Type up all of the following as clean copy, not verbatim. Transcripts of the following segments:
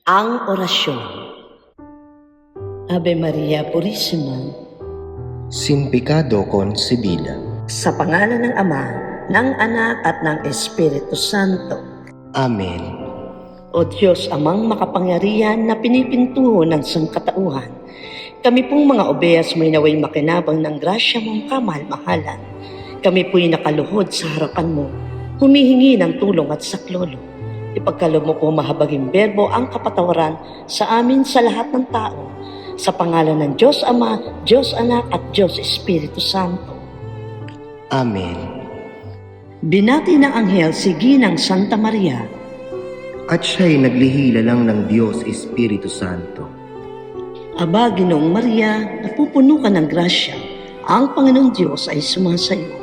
Ang orasyon. Ave Maria Purisima, Sin pecado concebida. sa pangalan ng Ama, ng Anak at ng Espiritu Santo. Amen. O Diyos amang makapangyarihan na pinipintuho ng sangkatauhan, kami pong mga obeyas may naway makinabang ng grasya mong kamahal-mahalan. Kami po'y nakaluhod sa harapan mo, humihingi ng tulong at saklolo. Ipagkaloob mo po mahabaging berbo ang kapatawaran sa amin sa lahat ng tao, sa pangalan ng Diyos Ama, Diyos Anak at Diyos Espiritu Santo. Amen. Binati ng anghel si Ginang Santa Maria. At siya'y naglihila lang ng Diyos Espiritu Santo. Aba, Ginoong Maria, napupuno ka ng grasya. Ang Panginoong Diyos ay sumasayo.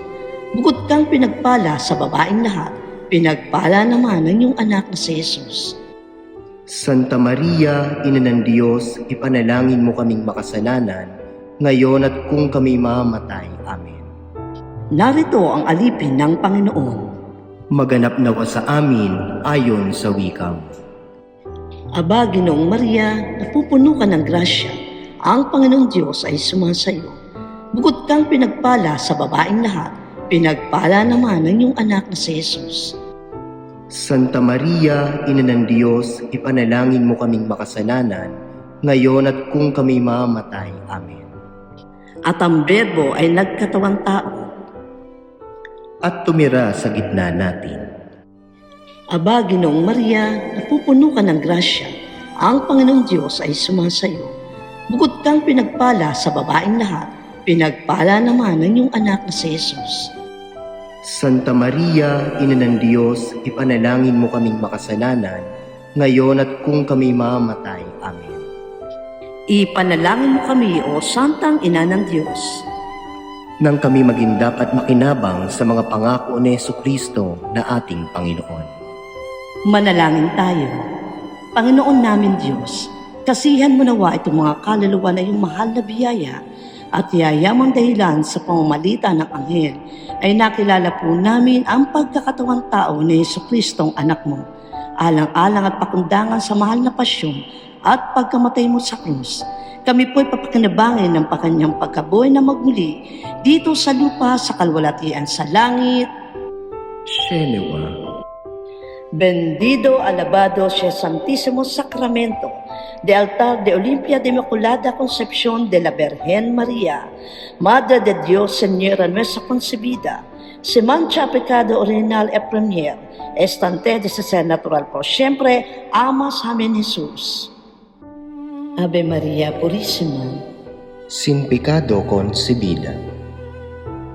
Bukod kang pinagpala sa babaeng lahat, pinagpala naman ng iyong anak na si Jesus. Santa Maria, Ina ng Diyos, ipanalangin mo kaming makasalanan, ngayon at kung kami mamamatay. Amen. Narito ang alipin ng Panginoon. Maganap nawa sa amin ayon sa wikang. Aba, Ginoong Maria, napupuno ka ng grasya. Ang Panginoong Diyos ay sumasayo. Bukod kang pinagpala sa babaeng lahat, pinagpala naman ng iyong anak na si Jesus. Santa Maria, Ina ng Diyos, ipanalangin mo kaming makasalanan, ngayon at kung kami mamamatay. Amen. At ang Berbo ay nagkatawang tao. At tumira sa gitna natin. Aba, Ginoong Maria, napupuno ka ng grasya. Ang Panginoong Diyos ay sumasayo. Bukod kang pinagpala sa babaeng lahat, pinagpala naman ng iyong anak na si Jesus. Santa Maria, Ina ng Diyos, ipanalangin mo kaming makasalanan, ngayon at kung kami mamamatay. Amen. Ipanalangin mo kami, O Santang Ina ng Diyos. Nang kami maging dapat makinabang sa mga pangako ni Jesucristo na ating Panginoon. Manalangin tayo. Panginoon namin Diyos, kasihan mo nawa itong mga kaluluwa na iyong mahal na biyaya at yayamang dahilan sa pamamagitan ng anghel ay nakilala po namin ang pagkakatawang tao ni Jesucristong anak mo, alang-alang at pakundangan sa mahal na pasyon at pagkamatay mo sa krus. Kami po'y papakinabangin ng kanyang pagkabuhay na magmuli dito sa lupa sa kalwalatian sa langit. Shenewa. Bendido, alabado sea Santísimo Sacramento de altar de Olimpia de Inmaculada Concepción de la Virgen María, Madre de Dios, Señora nuestra concebida, se mancha pecado original e premier, estante de ser natural por siempre, amas amen Jesús. Ave Maria Purisima, Sin pecado concebida.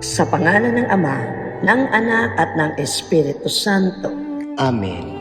sa pangalan ng Ama, ng Anak at ng Espiritu Santo. Amen.